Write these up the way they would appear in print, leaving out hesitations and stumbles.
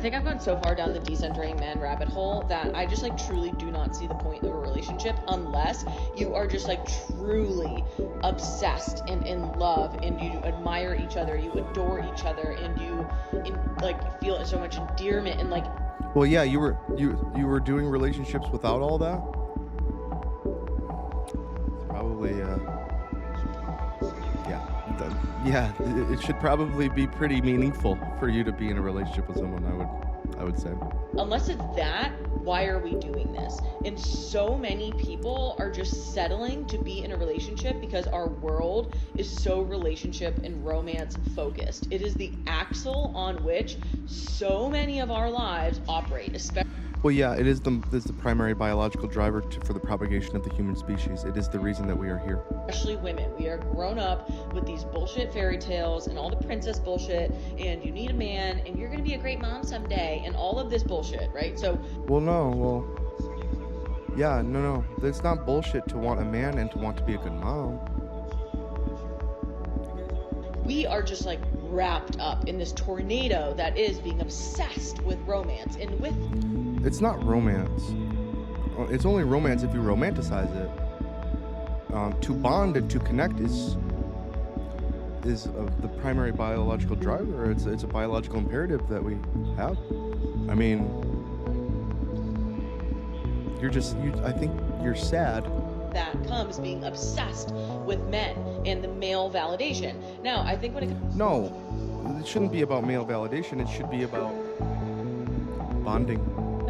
think I've gone so far down the Desentering Men rabbit hole that I just like truly do not see the point of a relationship unless you are just like truly obsessed and in love and you admire each other, you adore each other, and you like feel so much endearment and like. Well, yeah, you were doing relationships without all that. It's probably it should probably be pretty meaningful for you to be in a relationship with someone, I would say. Unless it's that, why are we doing this? And so many people are just settling to be in a relationship because our world is so relationship and romance focused. It is the axle on which so many of our lives operate, especially. Well, yeah, it is the primary biological driver for the propagation of the human species. It is the reason that we are here. Especially women. We are grown up with these bullshit fairy tales and all the princess bullshit, and you need a man, and you're going to be a great mom someday, and all of this bullshit, right? So. No. It's not bullshit to want a man and to want to be a good mom. We are just like wrapped up in this tornado that is being obsessed with romance and with. It's not romance. It's only romance if you romanticize it. To bond and to connect is the primary biological driver. It's a biological imperative that we have. I mean, I think you're sad. That comes being obsessed with men and the male validation. Now, I think when it comes. No, it shouldn't be about male validation. It should be about bonding.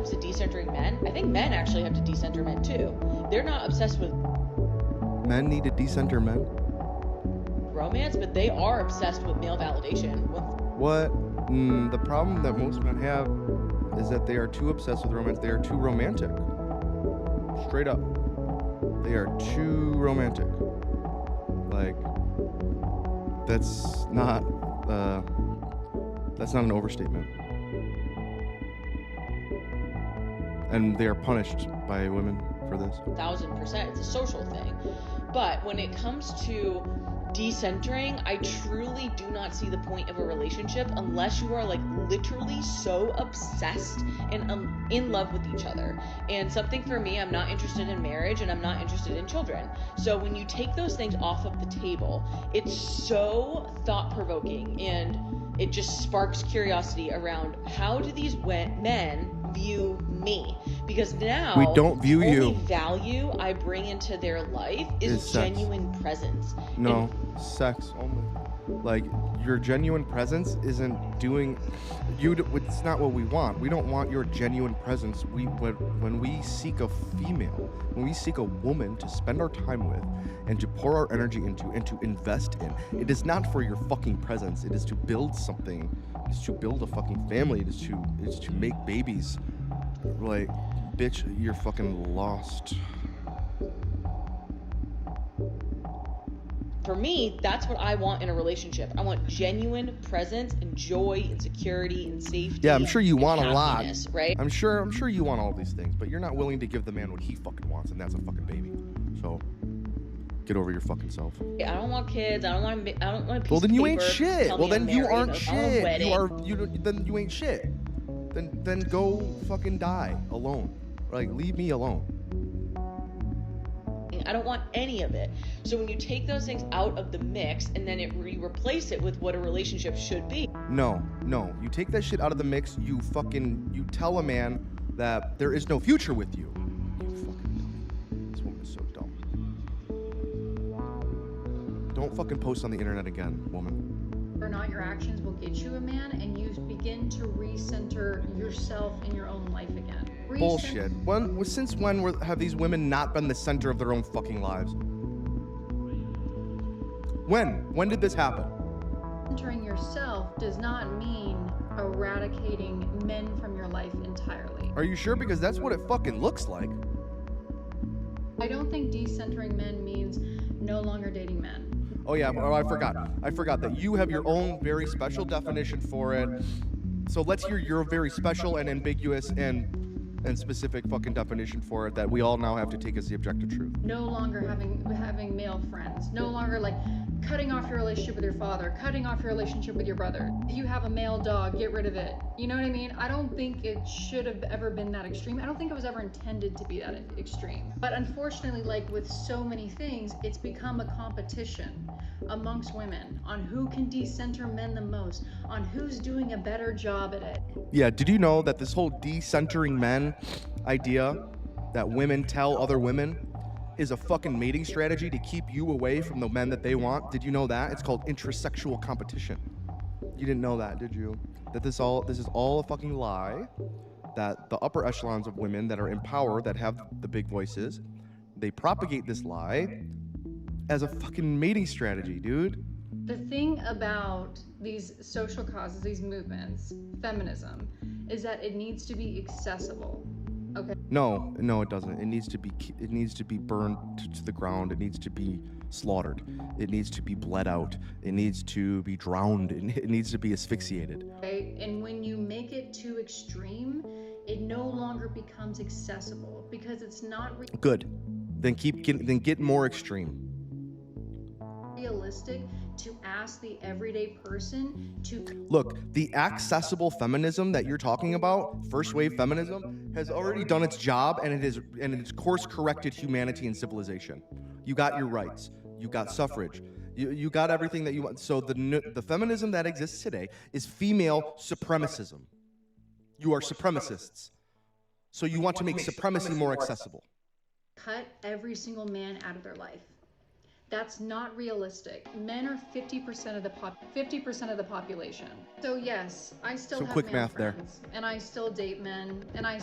To decentering men, I think men actually have to decenter men too. They're not obsessed with men need to decenter men romance, but they are obsessed with male validation. What? The problem that most men have is that they are too obsessed with romance. They are too romantic. Straight up, they are too romantic. Like, that's not an overstatement. And they are punished by women for this. 1000%. It's a social thing. But when it comes to decentering, I truly do not see the point of a relationship unless you are like literally so obsessed and in love with each other. And something for me, I'm not interested in marriage and I'm not interested in children. So when you take those things off of the table, it's so thought-provoking and it just sparks curiosity around how do these men view me, because now we don't view the only you. Value I bring into their life is genuine presence. No, sex only. Like, your genuine presence isn't doing you. It's not what we want. We don't want your genuine presence. When we seek a female, when we seek a woman to spend our time with and to pour our energy into and to invest in, it is not for your fucking presence. It is to build something. It is to build a fucking family. It is to make babies. Like, bitch, you're fucking lost. For me, that's what I want in a relationship. I want genuine presence and joy and security and safety. Yeah, I'm sure you want a lot, right? I'm sure you want all these things, but you're not willing to give the man what he fucking wants, and that's a fucking baby. So, get over your fucking self. I don't want kids. I don't want a piece Well, then of you paper ain't shit. tell Well, me then I'm you married. aren't shit. Then You ain't shit. Then go fucking die alone. Like, leave me alone. I don't want any of it. So when you take those things out of the mix and then you replace it with what a relationship should be. No. You take that shit out of the mix. You tell a man that there is no future with you. You fucking dumb. This woman is so dumb. Don't fucking post on the internet again, woman. Or not, your actions will get you a man, and you begin to recenter yourself in your own life again. Bullshit. Since when have these women not been the center of their own fucking lives? When did this happen? Centering yourself does not mean eradicating men from your life entirely. Are you sure? Because that's what it fucking looks like. I don't think decentering men means no longer dating men. Oh yeah, I forgot that you have your own very special definition for it. So let's hear your very special and ambiguous and specific fucking definition for it that we all now have to take as the objective truth. No longer having male friends. No longer like cutting off your relationship with your father, cutting off your relationship with your brother. If you have a male dog, get rid of it. You know what I mean? I don't think it should have ever been that extreme. I don't think it was ever intended to be that extreme. But unfortunately, like with so many things, it's become a competition amongst women on who can decenter men the most, on who's doing a better job at it. Yeah, did you know that this whole decentering men idea that women tell other women is a fucking mating strategy to keep you away from the men that they want? Did you know that? It's called intersexual competition. You didn't know that, did you? That this is all a fucking lie. That the upper echelons of women that are in power, that have the big voices, they propagate this lie as a fucking mating strategy, dude. The thing about these social causes, these movements, feminism, is that it needs to be accessible. Okay. No, it doesn't. It needs to be burned to the ground. It needs to be slaughtered. It needs to be bled out. It needs to be drowned. It needs to be asphyxiated. Okay? And when you make it too extreme, it no longer becomes accessible because it's not Good. Then get more extreme. realistic to ask the everyday person to Look, the accessible feminism that you're talking about, first wave feminism, has already done its job, and it's course corrected humanity and civilization. You got your rights. You got suffrage. You got everything that you want. So the feminism that exists today is female supremacism. You are supremacists. So you want to make supremacy more accessible. cut every single man out of their life. That's not realistic. Men are 50% of the population. So yes, I still Some have quick male math there. friends, and I still date men, and I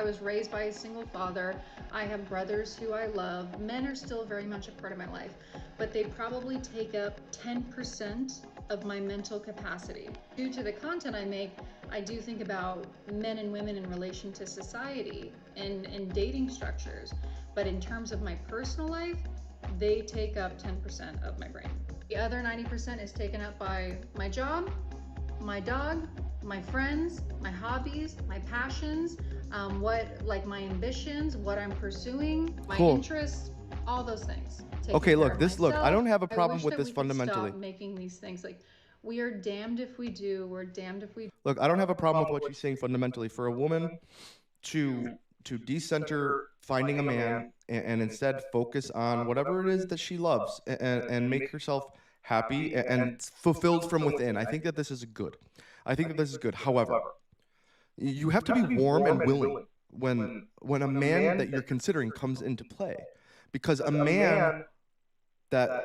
was raised by a single father. I have brothers who I love. Men are still very much a part of my life, but they probably take up 10% of my mental capacity. Due to the content I make, I do think about men and women in relation to society and dating structures. But in terms of my personal life, they take up 10% of my brain. The other 90% is taken up by my job, my dog, my friends, my hobbies, my passions, my ambitions, what I'm pursuing, my interests, all those things. Okay, look, I don't have a problem with this I wish that we could fundamentally. stop making these things like, we are damned if we do, we're damned if we. Look, I don't have a problem with what you're saying fundamentally. For a woman to decenter finding a man and instead focus on whatever it is that she loves and make herself happy and fulfilled from within. I think that this is good. However, you have to be warm and willing when a man that you're considering comes into play, because a man that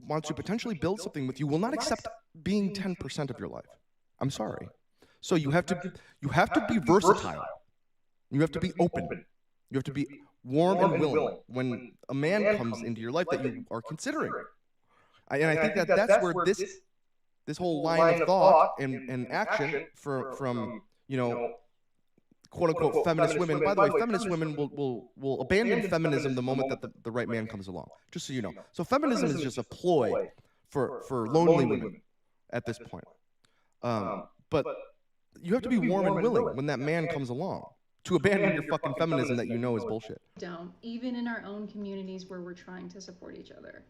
wants to potentially build something with you will not accept being 10% of your life. I'm sorry. So you have to be versatile. You have to be open. You have to be warm and willing when a man comes into your life that you are considering. And I think that that's where this whole line of thought and action from quote unquote feminist women. By the way, feminist women will abandon feminism the moment that the right man comes along. Just so you know. So feminism is just a ploy for lonely women at this point. But you have to be warm and willing when that man comes along to abandon your fucking feminism that you know is bullshit. Don't, even in our own communities where we're trying to support each other.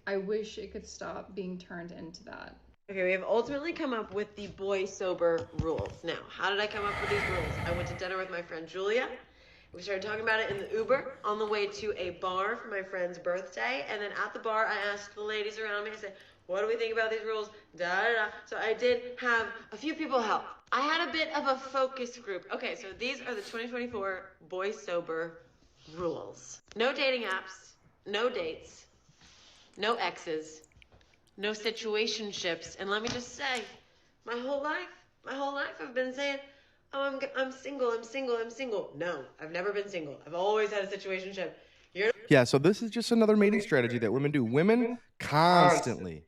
I wish it could stop being turned into that. Okay, we have ultimately come up with the boy sober rules. Now, how did I come up with these rules? I went to dinner with my friend Julia. We started talking about it in the Uber on the way to a bar for my friend's birthday. And then at the bar, I asked the ladies around me, I said, what do we think about these rules? So I did have a few people help. I had a bit of a focus group. Okay, so these are the 2024 boy sober rules. No dating apps, no dates, no exes, no situationships. And let me just say, my whole life I've been saying, oh, I'm single. No, I've never been single. I've always had a situationship. Yeah, so this is just another mating strategy that women do. Women constantly,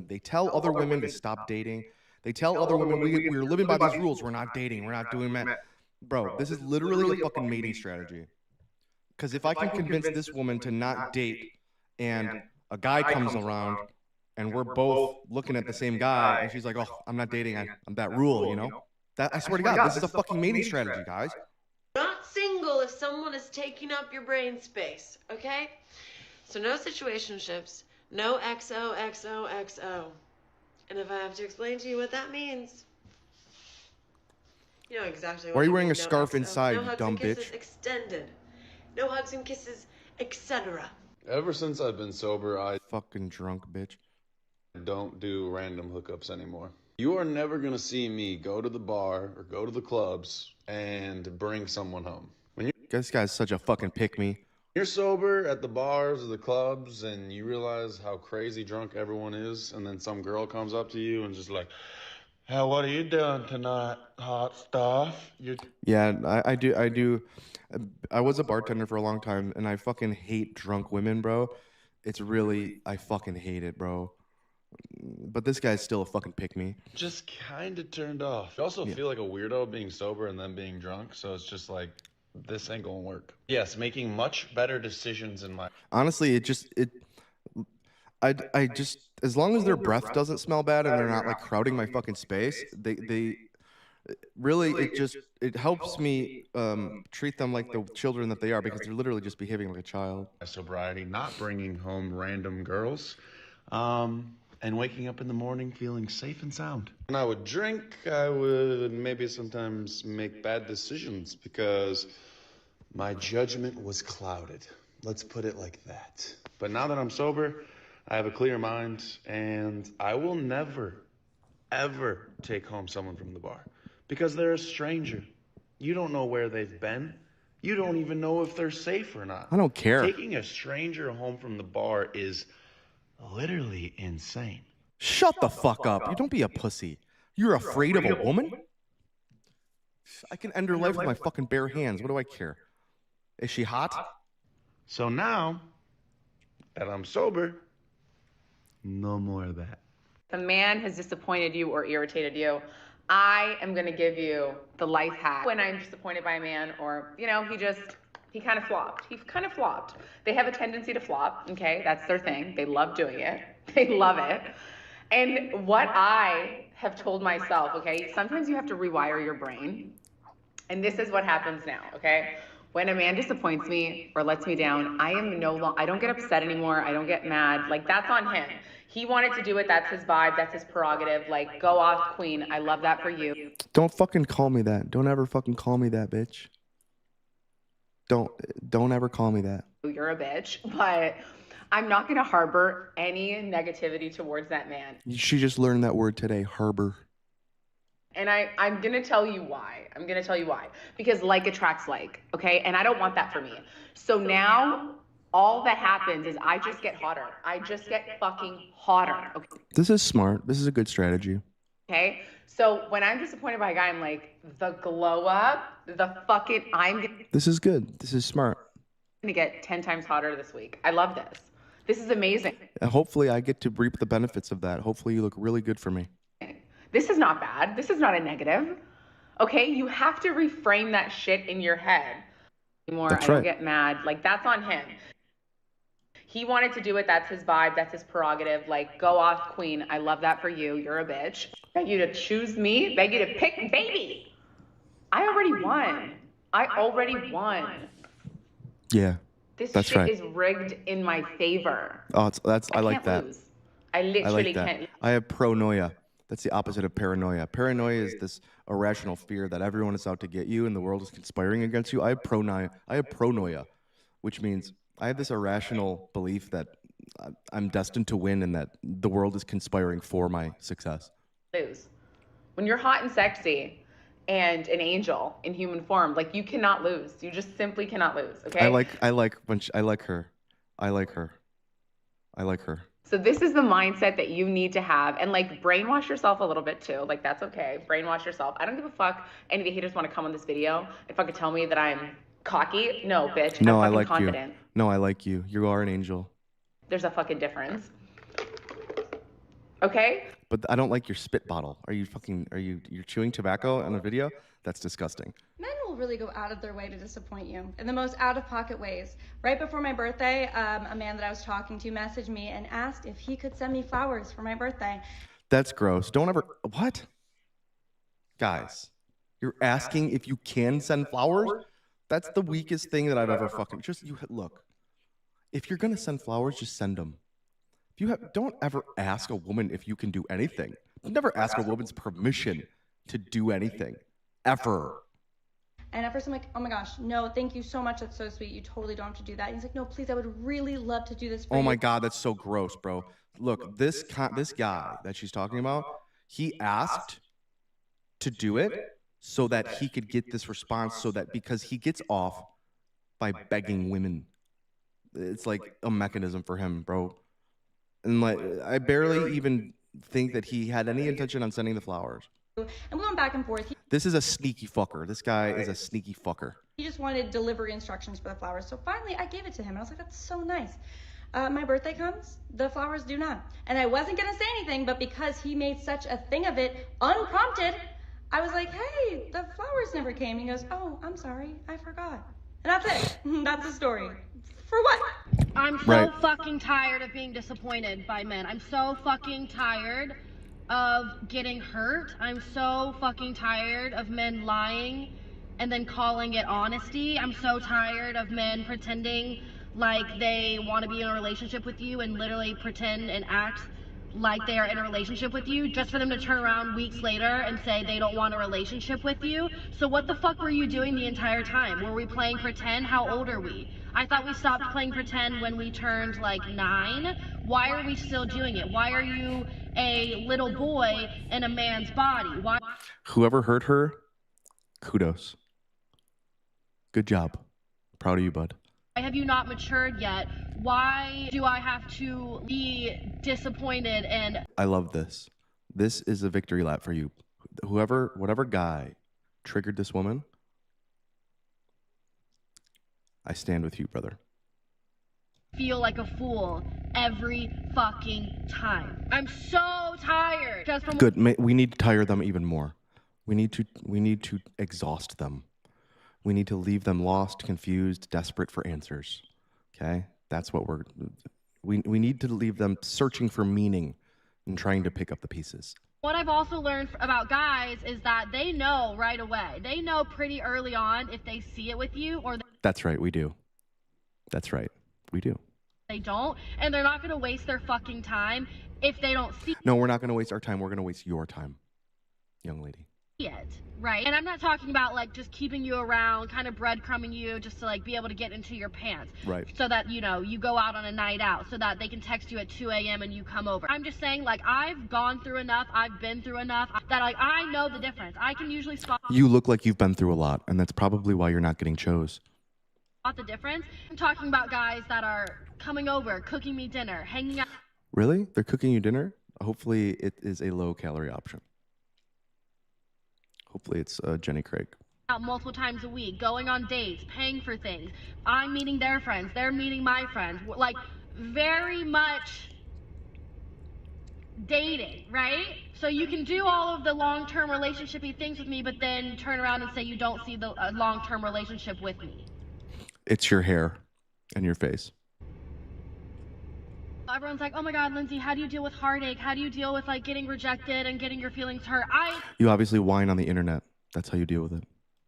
they tell other women to stop dating. They tell other women, we're living by these rules. We're not dating. We're not doing that. Bro, this is literally a fucking mating strategy. Because if I can convince this woman to not date and a guy comes around and we're both looking at the same guy and she's like, oh, I'm not dating. I'm that rule, you know? That I swear to God, this is a fucking mating strategy, guys. Not single if someone is taking up your brain space, okay? So no situationships, no XOXOXO. And if I have to explain to you what that means, you know exactly what Why are you I wearing mean. a scarf XO. inside, No you hugs dumb and kisses bitch? extended. No hugs and kisses, etc. Ever since I've been sober, I Fucking drunk bitch. don't do random hookups anymore. You are never going to see me go to the bar or go to the clubs and bring someone home. When This guy's such a fucking pick-me. you're sober at the bars or the clubs and you realize how crazy drunk everyone is, and then some girl comes up to you and just like, "Hey, what are you doing tonight, hot stuff?" Yeah, I do. I was a bartender for a long time, and I fucking hate drunk women, bro. It's really, I fucking hate it, bro. But this guy's still a fucking pick-me. Just kind of turned off. You also feel like a weirdo being sober and then being drunk, so it's just like, this ain't gonna work. Yes, making much better decisions in my... Honestly, I just, as long as their breath doesn't smell bad and they're not like crowding my fucking space, they really, it helps me treat them like the children that they are, because they're literally just behaving like a child. My sobriety, not bringing home random girls, and waking up in the morning feeling safe and sound. When I would drink, I would maybe sometimes make bad decisions because my judgment was clouded. Let's put it like that. But now that I'm sober, I have a clear mind, and I will never, ever take home someone from the bar because they're a stranger. You don't know where they've been. You don't even know if they're safe or not. I don't care. Taking a stranger home from the bar is literally insane. Shut the fuck up. You don't be a pussy. You're afraid of a woman? I can end her life with my fucking bare hands. What do I care? Is she hot? So now that I'm sober, no more of that. If a man has disappointed you or irritated you, I am going to give you the life hack. When I'm disappointed by a man, or, you know, he kind of flopped. He kind of flopped. They have a tendency to flop, okay? That's their thing. They love doing it. They love it. And what I have told myself, okay, sometimes you have to rewire your brain. And this is what happens now, okay? When a man disappoints me or lets me down, I don't get upset anymore. I don't get mad. Like, that's on him. He wanted to do it. That's his vibe. That's his prerogative. Like, go off, queen. I love that for you. Don't fucking call me that. Don't ever fucking call me that, bitch. Don't ever call me that. You're a bitch, but I'm not going to harbor any negativity towards that man. She just learned that word today, harbor. And I'm going to tell you why. Because like attracts like, okay? And I don't want that for me. So now all that happens is I just get hotter. I just get fucking hotter, okay? This is smart. This is a good strategy. Okay? So when I'm disappointed by a guy, I'm like, the glow up, This is good. This is smart. going to get 10 times hotter this week. I love this. This is amazing. And hopefully I get to reap the benefits of that. Hopefully you look really good for me. This is not bad. This is not a negative. Okay? You have to reframe that shit in your head. Anymore, That's I don't right. get mad. Like, that's on him. He wanted to do it. That's his vibe. That's his prerogative. Like, go off, queen. I love that for you. You're a bitch. Beg you to choose me. Beg you to pick baby. I already won. Yeah. This That's shit right. is rigged in my favor. Oh, I like can't that. lose. I I literally like that. can't lose. I have pronoia. That's the opposite of paranoia. Paranoia is this irrational fear that everyone is out to get you and the world is conspiring against you. I have pronoia, which means I have this irrational belief that I'm destined to win and that the world is conspiring for my success. Lose. When you're hot and sexy and an angel in human form, like, you cannot lose. You just simply cannot lose. Okay. I like her. So this is the mindset that you need to have, and like, brainwash yourself a little bit too. Like, that's okay. Brainwash yourself. I don't give a fuck. Any of the haters want to come on this video and fucking tell me that I'm cocky. No, bitch. No, I I'm fucking like confident. you. No, I like you. You are an angel. There's a fucking difference. Okay? But I don't like your spit bottle. You're chewing tobacco on a video? That's disgusting. Men will really go out of their way to disappoint you in the most out-of-pocket ways. Right before my birthday, a man that I was talking to messaged me and asked if he could send me flowers for my birthday. That's gross. Don't ever... What? Guys, you're asking if you can send flowers? That's the weakest thing that I've ever fucking... Look. If you're gonna send flowers, just send them. Don't ever ask a woman if you can do anything. Never ask a woman's permission to do anything, ever. And at first I'm like, oh my gosh, no, thank you so much. That's so sweet. You totally don't have to do that. And he's like, no, please, I would really love to do this for you. Oh my God, that's so gross, bro. Look, this guy that she's talking about, he asked to do it so that he could get this response, so that because he gets off by begging women. It's like a mechanism for him, bro. And like, I barely even think that he had any intention on sending the flowers. And we went back and forth. This is a sneaky fucker. This guy is a sneaky fucker. He just wanted delivery instructions for the flowers. So finally I gave it to him. And I was like, that's so nice. My birthday comes, the flowers do not. And I wasn't going to say anything, but because he made such a thing of it, unprompted, I was like, hey, the flowers never came. And he goes, oh, I'm sorry, I forgot. And that's it. That's the story. For what? I'm so fucking tired of being disappointed by men. I'm so fucking tired of getting hurt. I'm so fucking tired of men lying and then calling it honesty. I'm so tired of men pretending like they want to be in a relationship with you and literally pretend and act like they are in a relationship with you just for them to turn around weeks later and say they don't want a relationship with you. So what the fuck were you doing the entire time? Were we playing pretend? How old are we? I thought we stopped playing pretend when we turned like 9. Why are we still doing it? Why are you a little boy in a man's body? Why? Whoever hurt her, kudos. Good job. Proud of you, bud. Why have you not matured yet? Why do I have to be disappointed? And I love this. This is a victory lap for you. Whatever guy triggered this woman, I stand with you, brother. Feel like a fool every fucking time. I'm so tired. Just from Good. We need to tire them even more. We need to exhaust them. We need to leave them lost, confused, desperate for answers. Okay? That's what we need to leave them searching for meaning and trying to pick up the pieces. What I've also learned about guys is that they know right away. They know pretty early on if they see it with you or That's right, we do. That's right, we do. They don't, and they're not going to waste their fucking time if they don't see No, we're not going to waste our time. We're going to waste your time, young lady. it, right? And I'm not talking about like just keeping you around, kind of breadcrumbing you just to like be able to get into your pants. Right. So that, you know, you go out on a night out so that they can text you at 2 a.m. and you come over. I'm just saying, like, I've gone through enough, I've been through enough that like I know the difference. I can usually spot You look like you've been through a lot, and that's probably why you're not getting chose. the difference. I'm talking about guys that are coming over, cooking me dinner, hanging out. Really? They're cooking you dinner? Hopefully it is a low-calorie option. Hopefully it's Jenny Craig. Out multiple times a week, going on dates, paying for things. I'm meeting their friends, they're meeting my friends. Like, very much dating, right? So you can do all of the long-term relationship-y things with me, but then turn around and say you don't see the long-term relationship with me. It's your hair and your face. Everyone's like, oh my God, Lindsay, how do you deal with heartache? How do you deal with like getting rejected and getting your feelings hurt? You obviously whine on the internet. That's how you deal with it.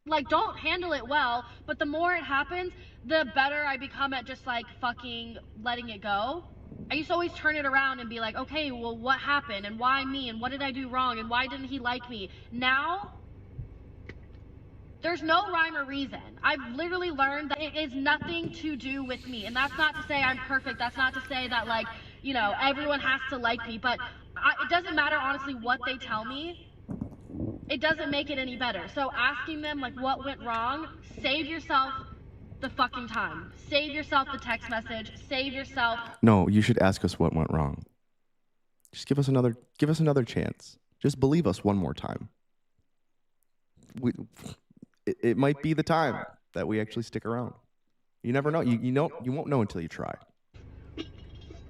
Like, don't handle it well, but the more it happens, the better I become at just like fucking letting it go. I used to always turn it around and be like, okay, well, what happened and why me and what did I do wrong and why didn't he like me? Now, there's no rhyme or reason. I've literally learned that it is nothing to do with me. And that's not to say I'm perfect. That's not to say that, like, you know, everyone has to like me. But it doesn't matter, honestly, what they tell me. It doesn't make it any better. So asking them, like, what went wrong, save yourself the fucking time. Save yourself the text message. Save yourself. No, you should ask us what went wrong. Just give us another chance. Just believe us one more time. It might be the time that we actually stick around. You never know. You won't know until you try.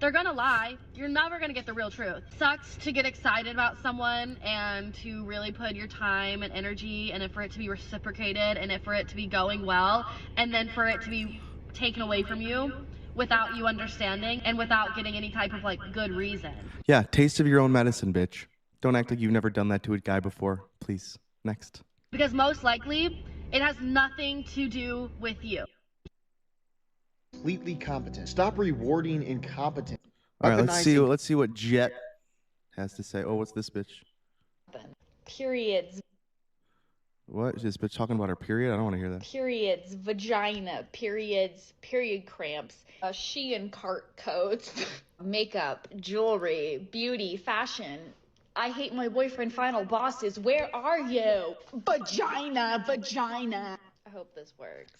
They're gonna lie. You're never gonna get the real truth. Sucks to get excited about someone and to really put your time and energy and for it to be reciprocated and for it to be going well and then for it to be taken away from you without you understanding and without getting any type of like good reason. Yeah, taste of your own medicine, bitch. Don't act like you've never done that to a guy before. Please. Next. Because most likely, it has nothing to do with you. completely competent. Stop rewarding incompetence. All right, let's see what Jet has to say. Oh, what's this bitch? Periods. What? Is this bitch talking about her period? I don't want to hear that. Periods, vagina, periods, period cramps, Shein cart codes, makeup, jewelry, beauty, fashion. I hate my boyfriend, final bosses. Where are you? Vagina, vagina. I hope this works.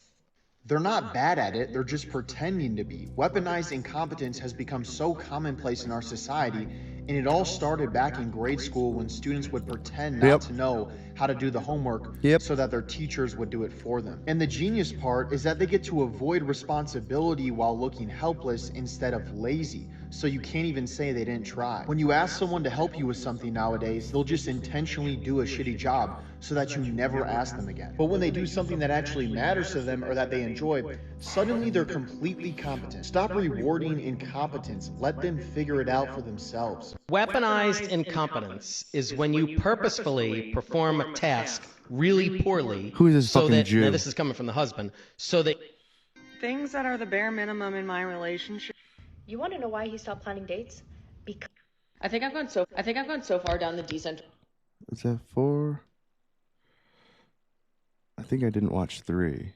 They're not bad at it, they're just pretending to be. Weaponized incompetence has become so commonplace in our society, and it all started back in grade school when students would pretend not to know how to do the homework so that their teachers would do it for them. And the genius part is that they get to avoid responsibility while looking helpless instead of lazy. So you can't even say they didn't try. When you ask someone to help you with something nowadays, they'll just intentionally do a shitty job so that you never ask them again. But when they do something that actually matters to them or that they enjoy, suddenly they're completely competent. Stop rewarding incompetence. Let them figure it out for themselves. Weaponized incompetence is when you purposefully perform a task really poorly. Who is this fucking Jew? Now this is coming from the husband. So that things that are the bare minimum in my relationship. You want to know why he stopped planning dates? Because I think I've gone so far down the decent. Is that 4? I think I didn't watch 3.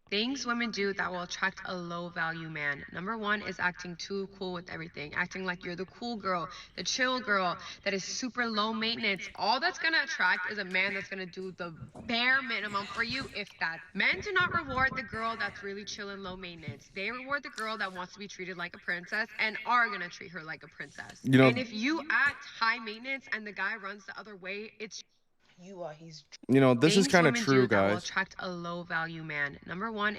Things women do that will attract a low-value man. Number 1 is acting too cool with everything. Acting like you're the cool girl, the chill girl, that is super low maintenance. All that's going to attract is a man that's going to do the bare minimum for you, if that. Men do not reward the girl that's really chill and low maintenance. They reward the girl that wants to be treated like a princess and are going to treat her like a princess. And if you act high maintenance and the guy runs the other way, it's... this is kind of true, that will guys. attract a low-value man. Number 1.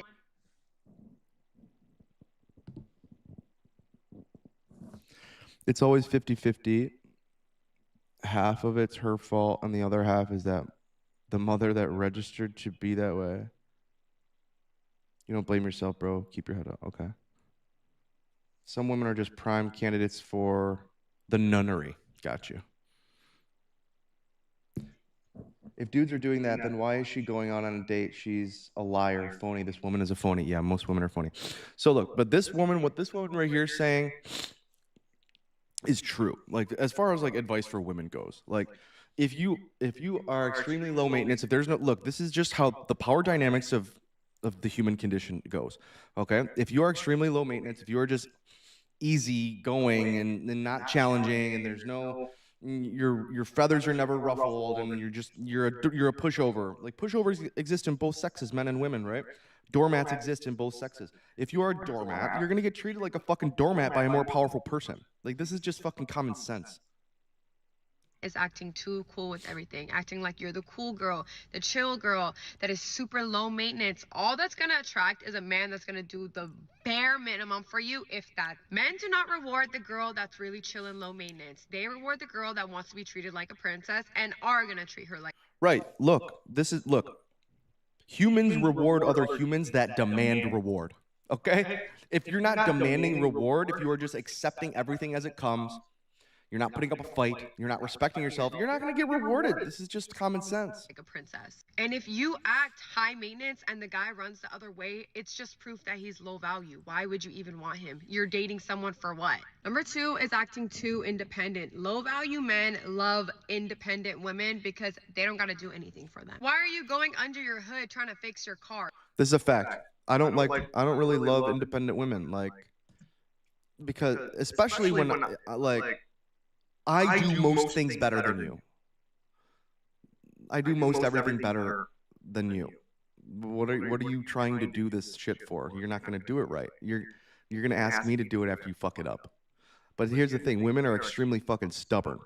It's always 50-50. Half of it's her fault, and the other half is that the mother that registered to be that way. You don't blame yourself, bro. Keep your head up, okay? Some women are just prime candidates for the nunnery. Got you. If dudes are doing that, then why is she going on a date? She's a liar, phony. This woman is a phony. Yeah, most women are phony. So look, but this woman, what this woman right here is saying is true. Like, as far as like advice for women goes, like if you are extremely low maintenance, if there's no, look, this is just how the power dynamics of the human condition goes. Okay, if you are extremely low maintenance, if you are just easy going and not challenging, and there's no, your feathers are never ruffled, and you're a pushover. Like, pushovers exist in both sexes, men and women, right? Doormats exist in both sexes. If you are a doormat, you're gonna get treated like a fucking doormat by a more powerful person. Like, this is just fucking common sense. Is acting too cool with everything, acting like you're the cool girl, the chill girl, that is super low maintenance. All that's gonna attract is a man that's gonna do the bare minimum for you, if that. Men do not reward the girl that's really chill and low maintenance. They reward the girl that wants to be treated like a princess and are gonna treat her like... Right, look, humans reward other humans that demand reward, okay? If you're not demanding reward, if you are just accepting everything as it comes, you're not putting up a fight, you're not respecting yourself, you're not going to get rewarded. This is just common sense. Like a princess. And if you act high maintenance and the guy runs the other way, it's just proof that he's low value. Why would you even want him? You're dating someone for what? Number 2 is acting too independent. Low value men love independent women because they don't got to do anything for them. Why are you going under your hood trying to fix your car? This is a fact. I don't really love independent women, like, because especially when I do most things better than you. I do most everything better than you. What are you trying to do this shit for? You're not going to do it right. You're going to ask me to do it after you fuck it up. But here's the thing. Women are extremely fucking stubborn.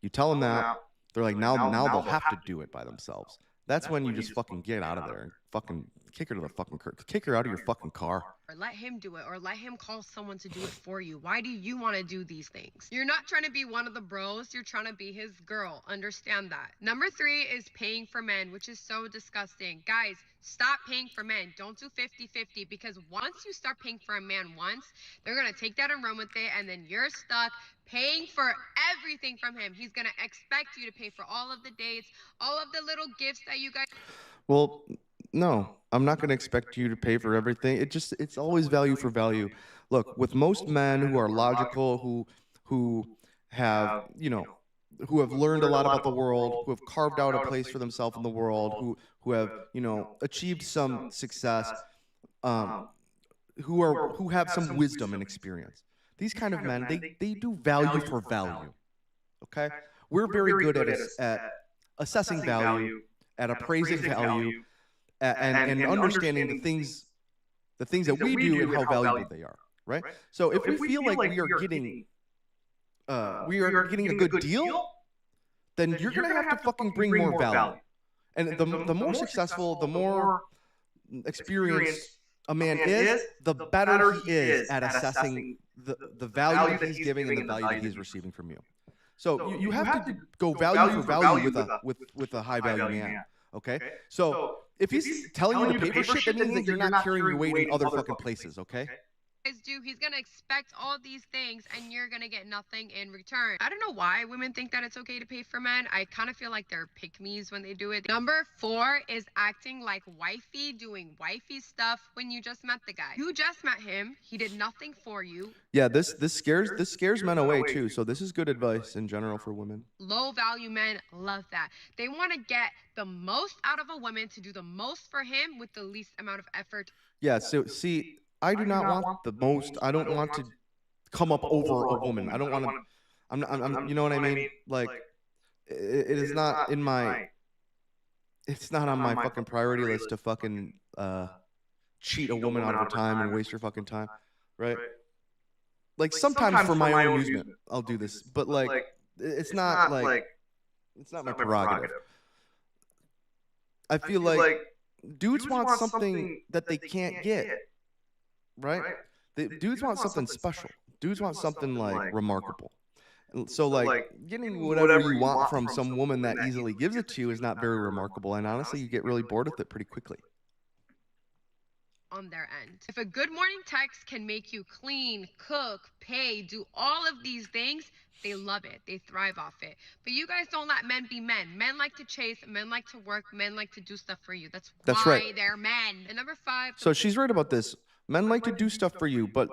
You tell them that, they're like, now they'll have to do it by themselves. That's when you just fucking get out of there and fucking kick her to the fucking curb. Kick her out of your fucking car. Or let him do it, or let him call someone to do it for you. Why do you want to do these things? You're not trying to be one of the bros, you're trying to be his girl. Understand that. Number 3 is paying for men, which is so disgusting. Guys, stop paying for men. Don't do 50-50, because once you start paying for a man once, they're going to take that and run with it, and then you're stuck paying for everything from him. He's going to expect you to pay for all of the dates, all of the little gifts that you guys... Well, no, I'm not going to expect you to pay for everything. It's always value for value. Look, with most men who are logical, who have, who have learned a lot about the world, who have carved out a place for themselves in the world, who have, achieved some success, who have some wisdom and experience. These kind of men, they do value for value. Okay? We're very good at assessing value, at appraising value, and understanding the things that we do and how valuable they are, right? So if we feel like we are getting a good deal, then you're gonna have to fucking bring more value. And the more successful, the more experienced a man is, the better he is at assessing the value that he's giving and the value that he's receiving from you. So you have to go value for value with a high value man. Okay? So if he's telling you to pay for shit, that means that you're not carrying your weight in other fucking places, okay? He's gonna expect all these things, and you're gonna get nothing in return. I don't know why women think that it's okay to pay for men. I kind of feel like they're pick-me's when they do it. Number 4 is acting like wifey, doing wifey stuff when you just met the guy. You just met him. He did nothing for you. Yeah, this scares men away too. So this is good advice in general for women. Low value men love that. They want to get the most out of a woman to do the most for him with the least amount of effort. Yeah. So see. I do not want the most. I don't want to come up over a woman. I don't want to. I'm. You know what I mean? Like, it is not in my. It's not on my fucking priority list to fucking cheat a woman out of her time and waste her fucking time, right? Like sometimes for my own amusement, I'll do this, but like it's not my prerogative. I feel like dudes want something that they can't get. Right? Dudes want something special. Dudes want something like remarkable. And so like getting whatever you want from some woman that easily gives it to you is not very remarkable. And honestly, you get really bored with it pretty quickly. On their end. If a good morning text can make you clean, cook, pay, do all of these things, they love it. They thrive off it. But you guys don't let men be men. Men like to chase. Men like to work. Men like to do stuff for you. That's why right. They're men. And number 5. So she's right about this. Men like to do stuff for you, but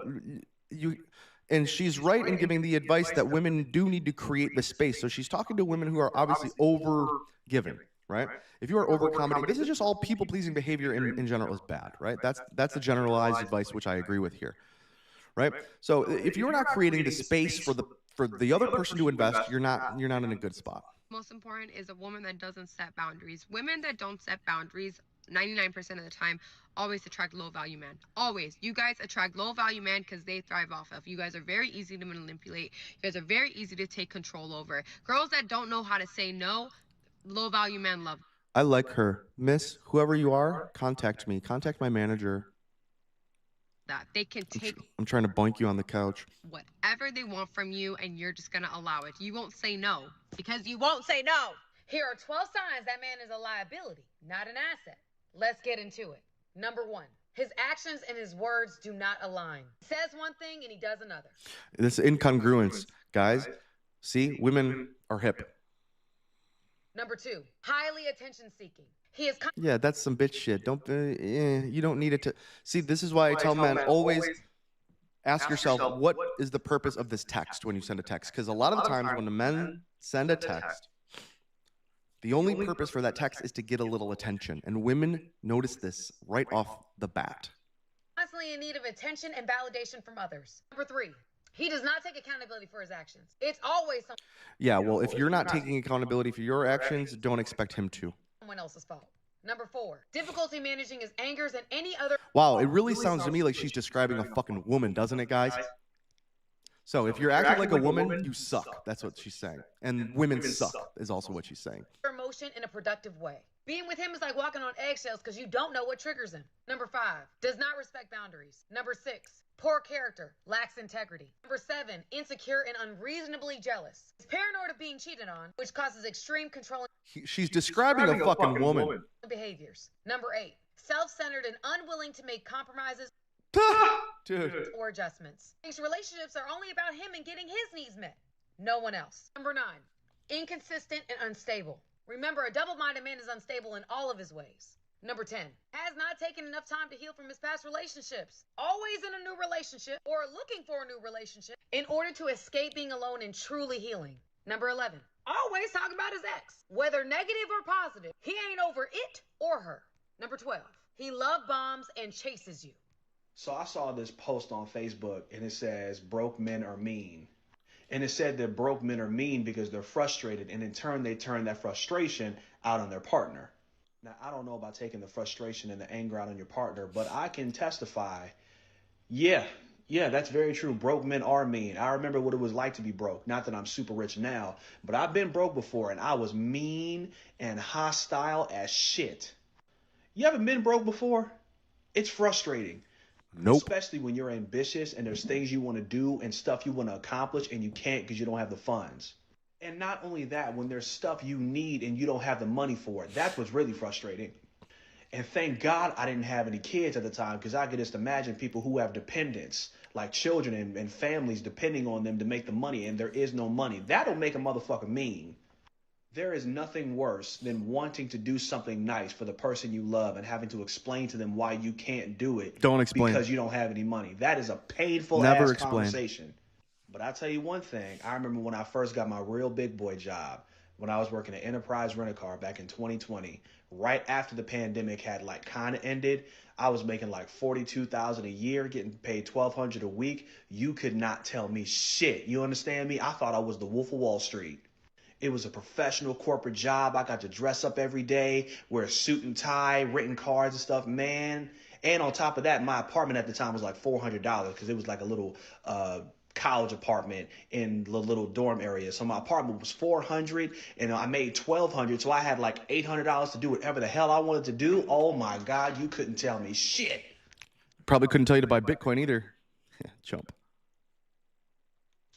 and she's right in giving the advice that women do need to create the space. So she's talking to women who are obviously over-giving, right? If you are over-accommodating, this is just all people-pleasing behavior in general is bad, right? That's the generalized advice, which I agree with here, right? So if you're not creating the space for the other person to invest, you're not in a good spot. Most important is a woman that doesn't set boundaries. Women that don't set boundaries 99% of the time always attract low value men. Always. You guys attract low value men because they thrive off of. You guys are very easy to manipulate. You guys are very easy to take control over. Girls that don't know how to say no, low value men love. I like her. Miss, whoever you are, contact me. Contact my manager. That they can take I'm trying to boink you on the couch. Whatever they want from you, and you're just gonna allow it. You won't say no because you won't say no. Here are 12 signs that man is a liability, not an asset. Let's get into it. Number 1, his actions and his words do not align. He says one thing and he does another. This incongruence, guys. See, women are hip. Number 2, highly attention seeking. He is yeah, that's some bitch shit. You don't need it to. See, this is why I tell men always ask yourself, what is the purpose of this text when you send a text? Because a lot of the times when the men send a text, the only purpose for that text is to get a little attention. And women notice this right off the bat. Constantly in need of attention and validation from others. Number 3, he does not take accountability for his actions. It's always yeah, well, if you're not taking accountability for your actions, don't expect him to. Someone else's fault. Number 4, difficulty managing his angers and any other. Wow, it really sounds to me like she's describing a fucking woman, doesn't it, guys? So if you're acting like a woman, you suck. That's what she's saying. And women suck is also what she's saying. Emotion in a productive way. Being with him is like walking on eggshells because you don't know what triggers him. Number 5, does not respect boundaries. Number 6, poor character, lacks integrity. Number 7, insecure and unreasonably jealous. Is paranoid of being cheated on, which causes extreme control. She's describing a fucking woman. Behaviors. Number 8, self-centered and unwilling to make compromises Dude. or adjustments. Thinks relationships are only about him and getting his needs met. No one else. Number 9, inconsistent and unstable. Remember, a double-minded man is unstable in all of his ways. Number 10, has not taken enough time to heal from his past relationships. Always in a new relationship or looking for a new relationship in order to escape being alone and truly healing. Number 11, always talking about his ex. Whether negative or positive, he ain't over it or her. Number 12, he love bombs and chases you. So I saw this post on Facebook and it says, broke men are mean. And it said that broke men are mean because they're frustrated, and in turn they turn that frustration out on their partner. Now, I don't know about taking the frustration and the anger out on your partner, but I can testify, yeah, that's very true. Broke men are mean. I remember what it was like to be broke. Not that I'm super rich now, but I've been broke before, and I was mean and hostile as shit. You haven't been broke before? It's frustrating. Nope. Especially when you're ambitious and there's things you want to do and stuff you want to accomplish and you can't because you don't have the funds. And not only that, when there's stuff you need and you don't have the money for it, that's what's really frustrating. And thank God I didn't have any kids at the time, because I could just imagine people who have dependents, like children and families depending on them to make the money, and there is no money. That'll make a motherfucker mean. There is nothing worse than wanting to do something nice for the person you love and having to explain to them why you can't do it. Don't explain. Because you don't have any money. That is a painful Never ass explain. conversation. But I'll tell you one thing. I remember when I first got my real big boy job, when I was working at Enterprise Rent-A-Car back in 2020, right after the pandemic had like kind of ended. I was making like $42,000 a year, getting paid $1,200 a week. You could not tell me shit. You understand me? I thought I was the Wolf of Wall Street. It was a professional corporate job. I got to dress up every day, wear a suit and tie, written cards and stuff, man. And on top of that, my apartment at the time was like $400 because it was like a little college apartment in the little dorm area. So my apartment was $400 and I made $1,200. So I had like $800 to do whatever the hell I wanted to do. Oh my God, you couldn't tell me shit. Probably couldn't tell you to buy Bitcoin either. Chump.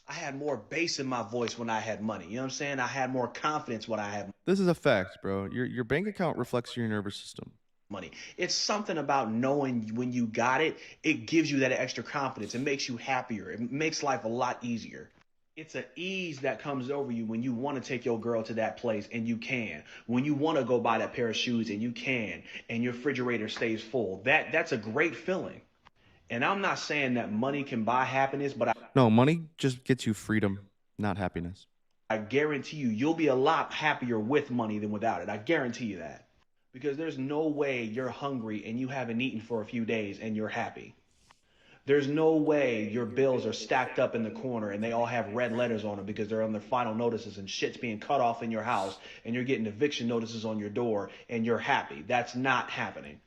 I had more bass in my voice when I had money. You know what I'm saying? I had more confidence when I had This is a fact, bro. Your bank account reflects your nervous system. money. It's something about knowing when you got it, it gives you that extra confidence. It makes you happier. It makes life a lot easier. It's an ease that comes over you when you want to take your girl to that place and you can. When you want to go buy that pair of shoes and you can, and your refrigerator stays full. That's a great feeling. And I'm not saying that money can buy happiness, but No, money just gets you freedom, not happiness. I guarantee you'll be a lot happier with money than without it. I guarantee you that. Because there's no way you're hungry and you haven't eaten for a few days and you're happy. There's no way your bills are stacked up in the corner and they all have red letters on them because they're on their final notices and shit's being cut off in your house and you're getting eviction notices on your door and you're happy. That's not happening.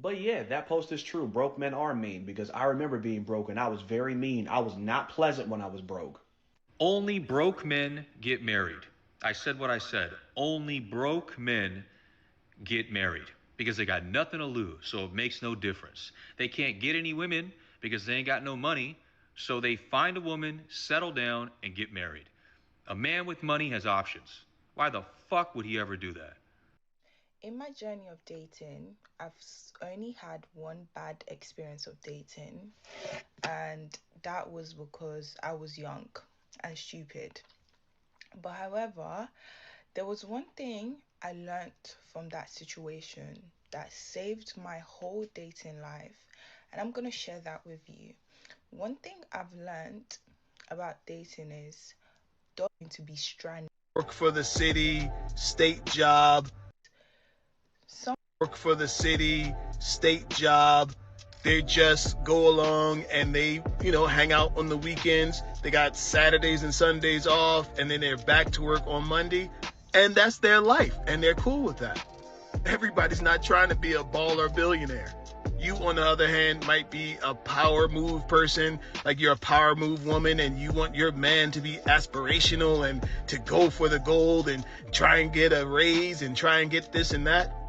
But yeah, that post is true. Broke men are mean, because I remember being broke and I was very mean. I was not pleasant when I was broke. Only broke men get married. I said what I said. Only broke men get married because they got nothing to lose, so it makes no difference. They can't get any women because they ain't got no money, so they find a woman, settle down, and get married. A man with money has options. Why the fuck would he ever do that? In my journey of dating, I've only had one bad experience of dating, and that was because I was young and stupid. But however, there was one thing I learnt from that situation that saved my whole dating life, and I'm going to share that with you. One thing I've learnt about dating is don't to be stranded. Work for the city, state job. Work for the city, state job. They just go along and they, hang out on the weekends. They got Saturdays and Sundays off, and then they're back to work on Monday. And that's their life, and they're cool with that. Everybody's not trying to be a baller billionaire. You, on the other hand, might be a power move person, like you're a power move woman, and you want your man to be aspirational and to go for the gold and try and get a raise and try and get this and that.